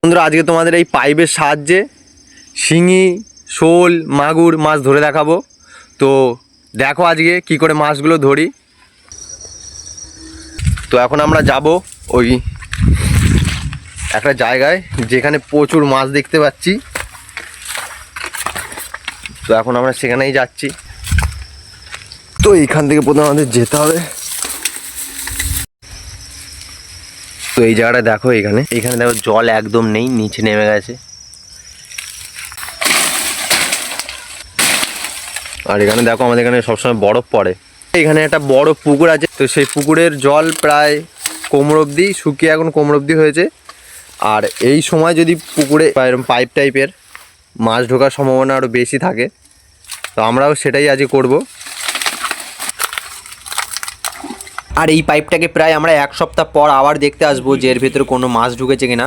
বন্ধুরা আজকে তোমাদের এই পাইপের সাহায্যে শিঙি, শোল, মাগুর মাছ ধরে দেখাবো। তো দেখো আজকে কি করে মাছগুলো ধরি। তো এখন আমরা যাব ওই একটা জায়গায় যেখানে প্রচুর মাছ দেখতে পাচ্ছি। তো এখন আমরা সেখানেই যাচ্ছি। তো এইখান থেকে প্রথমে আমাদের যেতে হবে। তো এই জায়গাটা দেখো, এখানে দেখো জল একদম নেই, নিচে নেমে গেছে। আর এখানে দেখো আমাদের এখানে সবসময় বরফ পড়ে। এখানে একটা বড় পুকুর আছে, তো সেই পুকুরের জল প্রায় কোমর অবধি, শুকিয়ে এখন কোমর অবধি হয়েছে। আর এই সময় যদি পুকুরে এরকম পাইপ টাইপের মাছ ঢোকার সম্ভাবনা আরও বেশি থাকে। তো আমরাও সেটাই আজকে করব। আর এই পাইপটাকে প্রায় আমরা 1 সপ্তাহ পর আবার দেখতে আসবো যে এর ভেতরে কোনো মাছ ঢুকেছে কিনা।